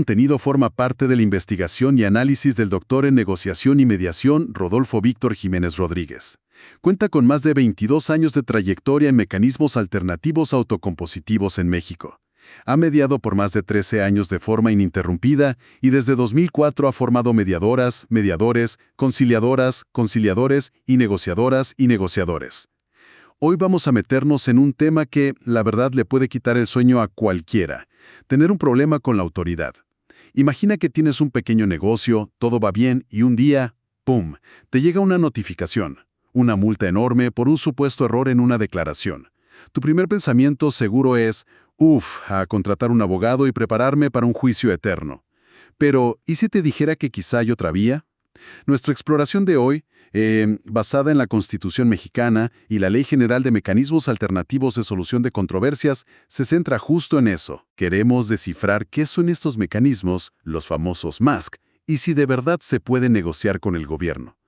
Contenido forma parte de la investigación y análisis del doctor en negociación y mediación Rodolfo Víctor Jiménez Rodríguez. Cuenta con más de 22 años de trayectoria en mecanismos alternativos autocompositivos en México. Ha mediado por más de 13 años de forma ininterrumpida y desde 2004 ha formado mediadoras, mediadores, conciliadoras, conciliadores y negociadores. Hoy vamos a meternos en un tema que, la verdad, le puede quitar el sueño a cualquiera: tener un problema con la autoridad. Imagina que tienes un pequeño negocio, todo va bien y un día, ¡pum!, te llega una notificación, una multa enorme por un supuesto error en una declaración. Tu primer pensamiento seguro es, a contratar un abogado y prepararme para un juicio eterno. Pero, ¿y si te dijera que quizá hay otra vía? Nuestra exploración de hoy, basada en la Constitución mexicana y la Ley General de Mecanismos Alternativos de Solución de Controversias, se centra justo en eso. Queremos descifrar qué son estos mecanismos, los famosos MASC, y si de verdad se puede negociar con el gobierno.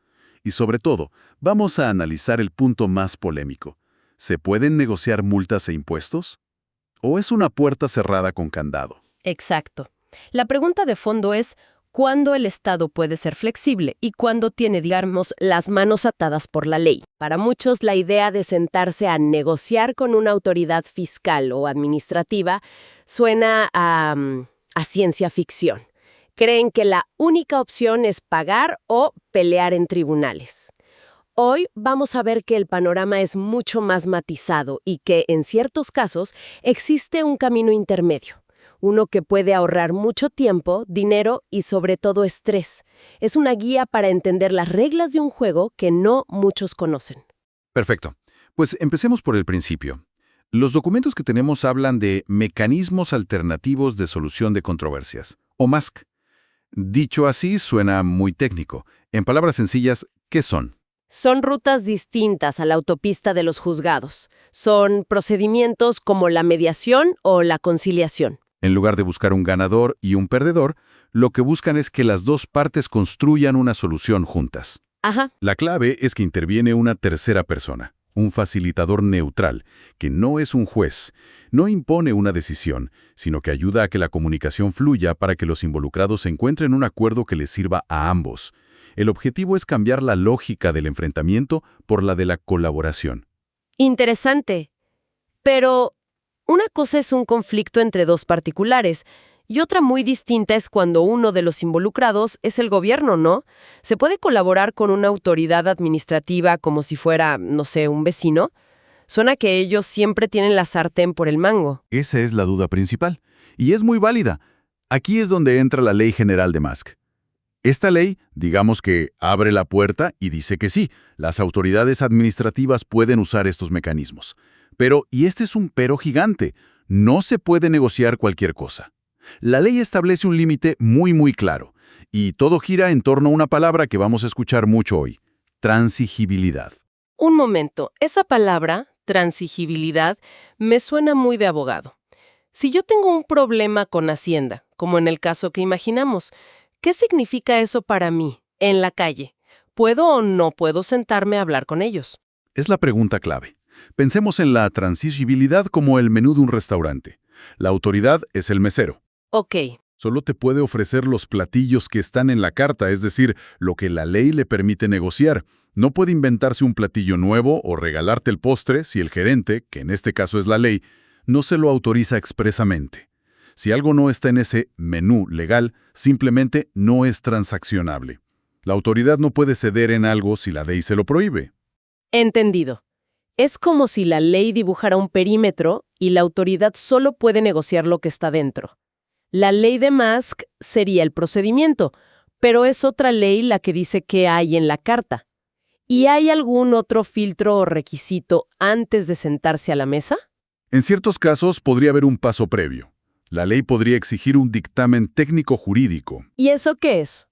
Y sobre todo, vamos a analizar el punto más polémico. ¿Se pueden negociar multas e impuestos? ¿O es una puerta cerrada con candado? Exacto. La pregunta de fondo es: ¿cuándo el Estado puede ser flexible y cuándo tiene, digamos, las manos atadas por la ley? Para muchos, la idea de sentarse a negociar con una autoridad fiscal o administrativa suena a ciencia ficción. Creen que la única opción es pagar o pelear en tribunales. Hoy vamos a ver que el panorama es mucho más matizado y que, en ciertos casos, existe un camino intermedio. Uno que puede ahorrar mucho tiempo, dinero y sobre todo estrés. Es una guía para entender las reglas de un juego que no muchos conocen. Perfecto. Pues empecemos por el principio. Los documentos que tenemos hablan de Mecanismos Alternativos de Solución de Controversias, o MASC. Dicho así, suena muy técnico. En palabras sencillas, ¿qué son? Son rutas distintas a la autopista de los juzgados. Son procedimientos como la mediación o la conciliación. En lugar de buscar un ganador y un perdedor, lo que buscan es que las dos partes construyan una solución juntas. Ajá. La clave es que interviene una tercera persona, un facilitador neutral, que no es un juez, no impone una decisión, sino que ayuda a que la comunicación fluya para que los involucrados encuentren un acuerdo que les sirva a ambos. El objetivo es cambiar la lógica del enfrentamiento por la de la colaboración. Interesante. Pero una cosa es un conflicto entre dos particulares y otra muy distinta es cuando uno de los involucrados es el gobierno, ¿no? ¿Se puede colaborar con una autoridad administrativa como si fuera, no sé, un vecino? Suena que ellos siempre tienen la sartén por el mango. Esa es la duda principal, y es muy válida. Aquí es donde entra la Ley General de MASC. Esta ley, digamos que abre la puerta y dice que sí, las autoridades administrativas pueden usar estos mecanismos. Pero, y este es un pero gigante, no se puede negociar cualquier cosa. La ley establece un límite muy claro, y todo gira en torno a una palabra que vamos a escuchar mucho hoy: transigibilidad. Un momento, esa palabra, transigibilidad, me suena muy de abogado. Si yo tengo un problema con Hacienda, como en el caso que imaginamos, ¿qué significa eso para mí, en la calle? ¿Puedo o no puedo sentarme a hablar con ellos? Es la pregunta clave. Pensemos en la transigibilidad como el menú de un restaurante. La autoridad es el mesero. Ok. Solo te puede ofrecer los platillos que están en la carta, es decir, lo que la ley le permite negociar. No puede inventarse un platillo nuevo o regalarte el postre si el gerente, que en este caso es la ley, no se lo autoriza expresamente. Si algo no está en ese menú legal, simplemente no es transaccionable. La autoridad no puede ceder en algo si la ley se lo prohíbe. Entendido. Es como si la ley dibujara un perímetro y la autoridad solo puede negociar lo que está dentro. La ley de MASC sería el procedimiento, pero es otra ley la que dice qué hay en la carta. ¿Y hay algún otro filtro o requisito antes de sentarse a la mesa? En ciertos casos podría haber un paso previo. La ley podría exigir un dictamen técnico-jurídico. ¿Y eso qué es?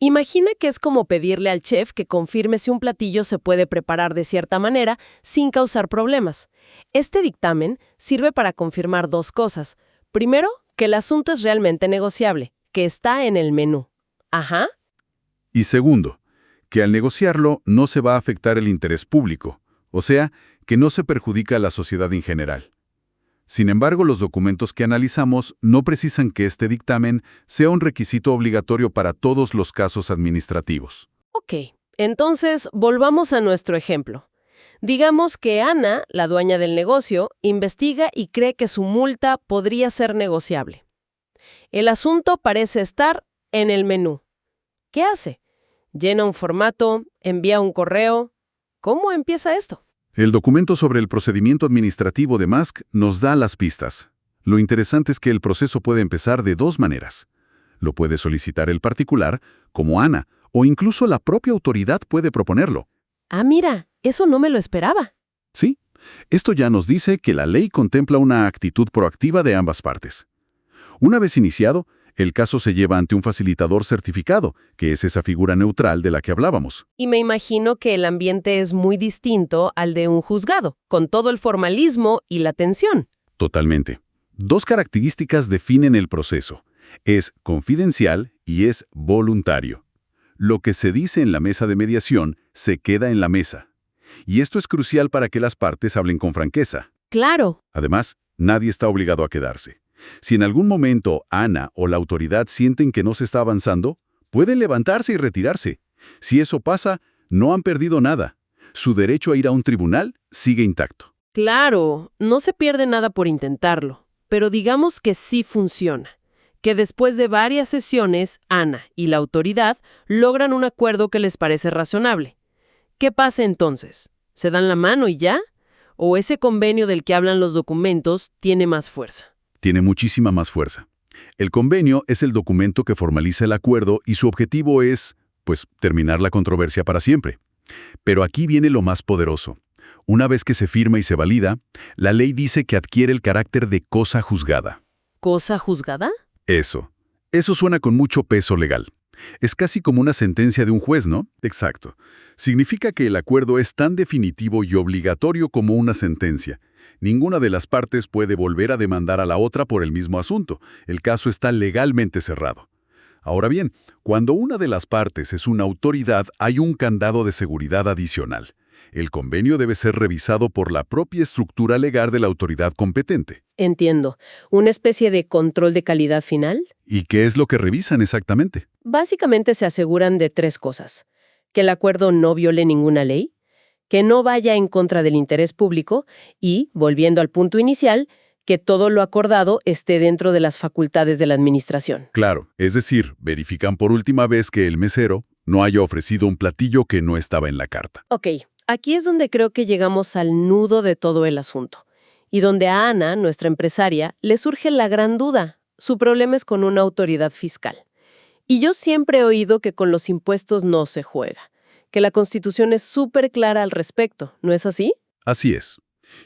Imagina que es como pedirle al chef que confirme si un platillo se puede preparar de cierta manera sin causar problemas. Este dictamen sirve para confirmar dos cosas. Primero, que el asunto es realmente negociable, que está en el menú. Ajá. Y segundo, que al negociarlo no se va a afectar el interés público, o sea, que no se perjudica a la sociedad en general. Sin embargo, los documentos que analizamos no precisan que este dictamen sea un requisito obligatorio para todos los casos administrativos. Ok, entonces volvamos a nuestro ejemplo. Digamos que Ana, la dueña del negocio, investiga y cree que su multa podría ser negociable. El asunto parece estar en el menú. ¿Qué hace? ¿Llena un formato? ¿Envía un correo? ¿Cómo empieza esto? El documento sobre el procedimiento administrativo de Musk nos da las pistas. Lo interesante es que el proceso puede empezar de dos maneras. Lo puede solicitar el particular, como Ana, o incluso la propia autoridad puede proponerlo. Ah, mira, eso no me lo esperaba. Sí, esto ya nos dice que la ley contempla una actitud proactiva de ambas partes. Una vez iniciado, el caso se lleva ante un facilitador certificado, que es esa figura neutral de la que hablábamos. Y me imagino que el ambiente es muy distinto al de un juzgado, con todo el formalismo y la tensión. Totalmente. Dos características definen el proceso. Es confidencial y es voluntario. Lo que se dice en la mesa de mediación se queda en la mesa. Y esto es crucial para que las partes hablen con franqueza. Claro. Además, nadie está obligado a quedarse. Si en algún momento Ana o la autoridad sienten que no se está avanzando, pueden levantarse y retirarse. Si eso pasa, no han perdido nada. Su derecho a ir a un tribunal sigue intacto. Claro, no se pierde nada por intentarlo, pero digamos que sí funciona. Que después de varias sesiones, Ana y la autoridad logran un acuerdo que les parece razonable. ¿Qué pasa entonces? ¿Se dan la mano y ya? ¿O ese convenio del que hablan los documentos tiene más fuerza? Tiene muchísima más fuerza. El convenio es el documento que formaliza el acuerdo y su objetivo es, pues, terminar la controversia para siempre. Pero aquí viene lo más poderoso. Una vez que se firma y se valida, la ley dice que adquiere el carácter de cosa juzgada. ¿Cosa juzgada? Eso suena con mucho peso legal. Es casi como una sentencia de un juez, ¿no? Exacto. Significa que el acuerdo es tan definitivo y obligatorio como una sentencia. Ninguna de las partes puede volver a demandar a la otra por el mismo asunto. El caso está legalmente cerrado. Ahora bien, cuando una de las partes es una autoridad, hay un candado de seguridad adicional. El convenio debe ser revisado por la propia estructura legal de la autoridad competente. Entiendo. ¿Una especie de control de calidad final? ¿Y qué es lo que revisan exactamente? Básicamente se aseguran de tres cosas. Que el acuerdo no viole ninguna ley, que no vaya en contra del interés público y, volviendo al punto inicial, que todo lo acordado esté dentro de las facultades de la administración. Claro, es decir, verifican por última vez que el mesero no haya ofrecido un platillo que no estaba en la carta. Ok, aquí es donde creo que llegamos al nudo de todo el asunto. Y donde a Ana, nuestra empresaria, le surge la gran duda. Su problema es con una autoridad fiscal. Y yo siempre he oído que con los impuestos no se juega, que la Constitución es súper clara al respecto, ¿no es así? Así es.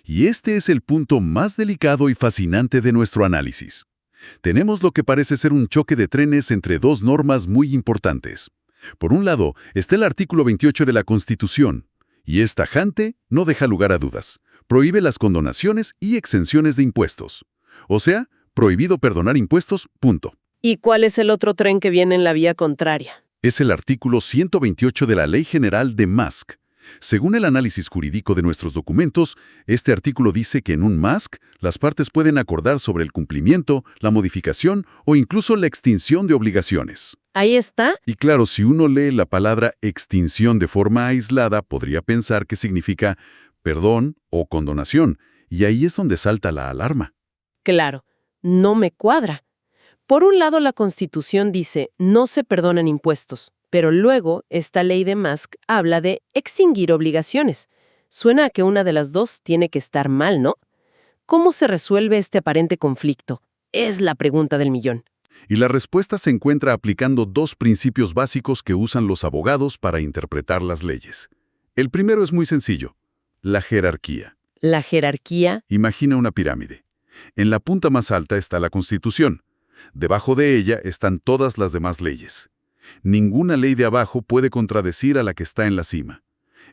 Y este es el punto más delicado y fascinante de nuestro análisis. Tenemos lo que parece ser un choque de trenes entre dos normas muy importantes. Por un lado, está el artículo 28 de la Constitución, y es tajante, no deja lugar a dudas. Prohíbe las condonaciones y exenciones de impuestos. O sea, prohibido perdonar impuestos, punto. ¿Y cuál es el otro tren que viene en la vía contraria? Es el artículo 128 de la Ley General de Musk. Según el análisis jurídico de nuestros documentos, este artículo dice que en un Musk las partes pueden acordar sobre el cumplimiento, la modificación o incluso la extinción de obligaciones. Ahí está. Y claro, si uno lee la palabra extinción de forma aislada, podría pensar que significa perdón o condonación, y ahí es donde salta la alarma. Claro, no me cuadra. Por un lado, la Constitución dice no se perdonan impuestos, pero luego esta ley de Musk habla de extinguir obligaciones. Suena a que una de las dos tiene que estar mal, ¿no? ¿Cómo se resuelve este aparente conflicto? Es la pregunta del millón. Y la respuesta se encuentra aplicando dos principios básicos que usan los abogados para interpretar las leyes. El primero es muy sencillo: la jerarquía. La jerarquía. Imagina una pirámide. En la punta más alta está la Constitución. Debajo de ella están todas las demás leyes. Ninguna ley de abajo puede contradecir a la que está en la cima.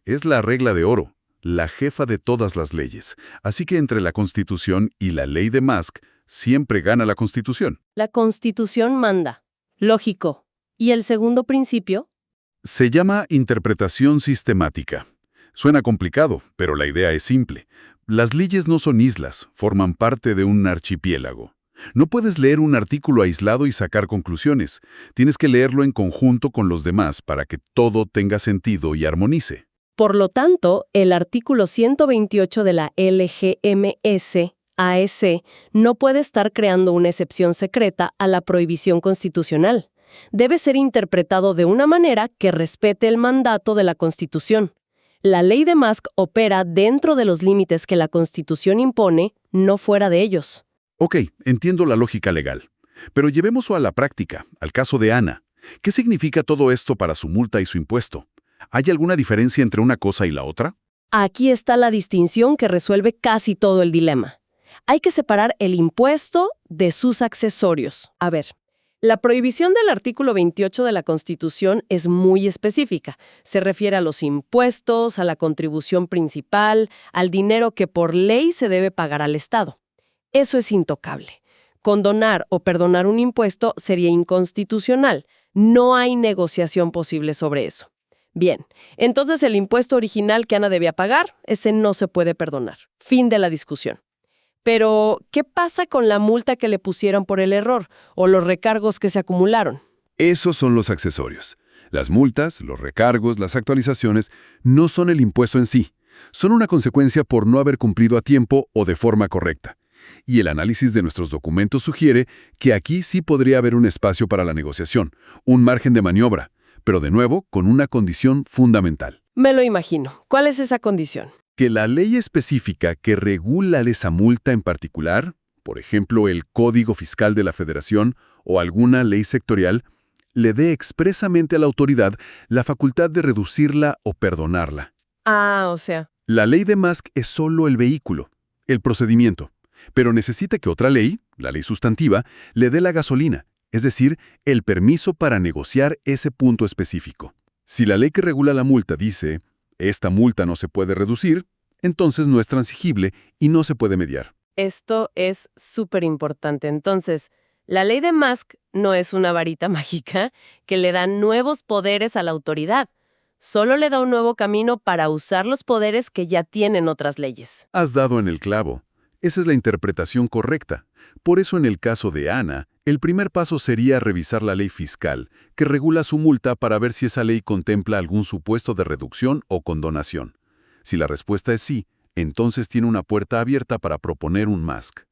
Es la regla de oro, la jefa de todas las leyes. Así que entre la Constitución y la ley de Musk, siempre gana la Constitución. La Constitución manda. Lógico. ¿Y el segundo principio? Se llama interpretación sistemática. Suena complicado, pero la idea es simple. Las leyes no son islas, forman parte de un archipiélago. No puedes leer un artículo aislado y sacar conclusiones. Tienes que leerlo en conjunto con los demás para que todo tenga sentido y armonice. Por lo tanto, el artículo 128 de la LGMS-AEC no puede estar creando una excepción secreta a la prohibición constitucional. Debe ser interpretado de una manera que respete el mandato de la Constitución. La ley de Musk opera dentro de los límites que la Constitución impone, no fuera de ellos. Ok, entiendo la lógica legal. Pero llevémoslo a la práctica, al caso de Ana. ¿Qué significa todo esto para su multa y su impuesto? ¿Hay alguna diferencia entre una cosa y la otra? Aquí está la distinción que resuelve casi todo el dilema. Hay que separar el impuesto de sus accesorios. A ver, la prohibición del artículo 28 de la Constitución es muy específica. Se refiere a los impuestos, a la contribución principal, al dinero que por ley se debe pagar al Estado. Eso es intocable. Condonar o perdonar un impuesto sería inconstitucional. No hay negociación posible sobre eso. Bien, entonces el impuesto original que Ana debía pagar, ese no se puede perdonar. Fin de la discusión. Pero, ¿qué pasa con la multa que le pusieron por el error o los recargos que se acumularon? Esos son los accesorios. Las multas, los recargos, las actualizaciones no son el impuesto en sí. Son una consecuencia por no haber cumplido a tiempo o de forma correcta. Y el análisis de nuestros documentos sugiere que aquí sí podría haber un espacio para la negociación, un margen de maniobra, pero de nuevo con una condición fundamental. Me lo imagino. ¿Cuál es esa condición? Que la ley específica que regula esa multa en particular, por ejemplo el Código Fiscal de la Federación o alguna ley sectorial, le dé expresamente a la autoridad la facultad de reducirla o perdonarla. O sea, La ley de Musk es solo el vehículo, el procedimiento, pero necesita que otra ley, la ley sustantiva, le dé la gasolina, es decir, el permiso para negociar ese punto específico. Si la ley que regula la multa dice, esta multa no se puede reducir, entonces no es transigible y no se puede mediar. esto es súper importante. Entonces, la ley de Musk no es una varita mágica que le da nuevos poderes a la autoridad. Solo le da un nuevo camino para usar los poderes que ya tienen otras leyes. Has dado en el clavo. Esa es la interpretación correcta. Por eso en el caso de Ana, el primer paso sería revisar la ley fiscal, que regula su multa para ver si esa ley contempla algún supuesto de reducción o condonación. Si la respuesta es sí, entonces tiene una puerta abierta para proponer un Musk.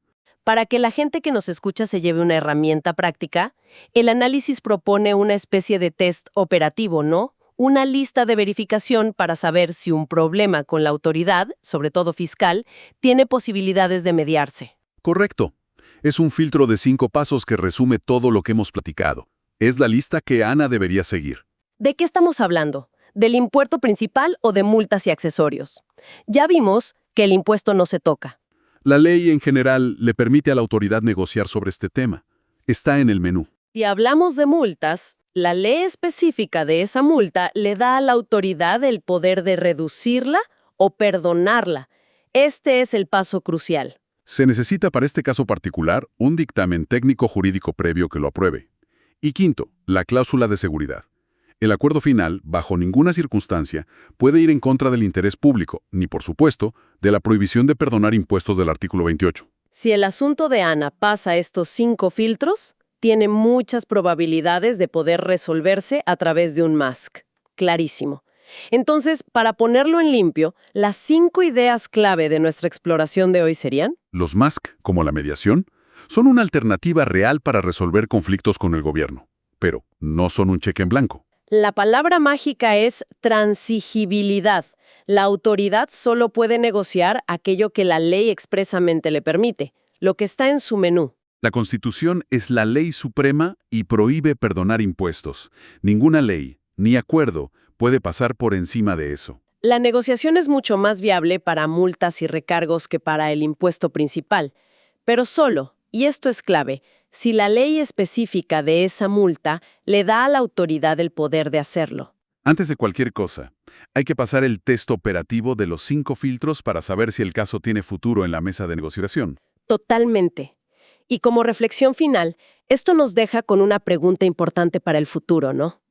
Para que la gente que nos escucha se lleve una herramienta práctica, el análisis propone una especie de test operativo, ¿no? Una lista de verificación para saber si un problema con la autoridad, sobre todo fiscal, tiene posibilidades de mediarse. Correcto. Es un filtro de 5 pasos que resume todo lo que hemos platicado. Es la lista que Ana debería seguir. ¿De qué estamos hablando? ¿Del impuesto principal o de multas y accesorios? Ya vimos que el impuesto no se toca. La ley en general le permite a la autoridad negociar sobre este tema. Está en el menú. Si hablamos de multas, la ley específica de esa multa le da a la autoridad el poder de reducirla o perdonarla. Este es el paso crucial. Se necesita para este caso particular un dictamen técnico jurídico previo que lo apruebe. Y quinto, la cláusula de seguridad. El acuerdo final, bajo ninguna circunstancia, puede ir en contra del interés público, ni por supuesto, de la prohibición de perdonar impuestos del artículo 28. Si el asunto de Ana pasa estos 5 filtros, tiene muchas probabilidades de poder resolverse a través de un Musk. Clarísimo. Entonces, para ponerlo en limpio, las 5 ideas clave de nuestra exploración de hoy serían: Los Musk, como la mediación, son una alternativa real para resolver conflictos con el gobierno, pero no son un cheque en blanco. la palabra mágica es transigibilidad. La autoridad solo puede negociar aquello que la ley expresamente le permite, lo que está en su menú. La Constitución es la ley suprema y prohíbe perdonar impuestos. Ninguna ley, ni acuerdo, puede pasar por encima de eso. La negociación es mucho más viable para multas y recargos que para el impuesto principal, pero solo, y esto es clave, si la ley específica de esa multa le da a la autoridad el poder de hacerlo. Antes de cualquier cosa, hay que pasar el test operativo de los 5 filtros para saber si el caso tiene futuro en la mesa de negociación. Totalmente. Y como reflexión final, esto nos deja con una pregunta importante para el futuro, ¿no?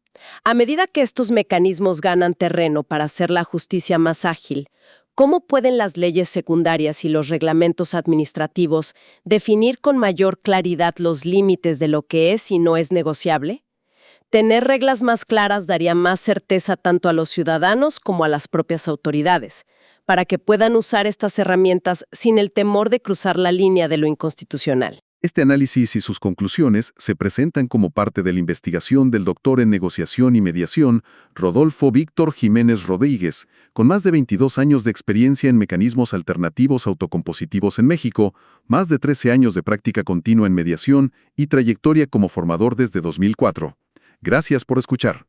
A medida que estos mecanismos ganan terreno para hacer la justicia más ágil, ¿cómo pueden las leyes secundarias y los reglamentos administrativos definir con mayor claridad los límites de lo que es y no es negociable? Tener reglas más claras daría más certeza tanto a los ciudadanos como a las propias autoridades, para que puedan usar estas herramientas sin el temor de cruzar la línea de lo inconstitucional. Este análisis y sus conclusiones se presentan como parte de la investigación del doctor en negociación y mediación, Rodolfo Víctor Jiménez Rodríguez, con más de 22 años de experiencia en mecanismos alternativos autocompositivos en México, más de 13 años de práctica continua en mediación y trayectoria como formador desde 2004. Gracias por escuchar.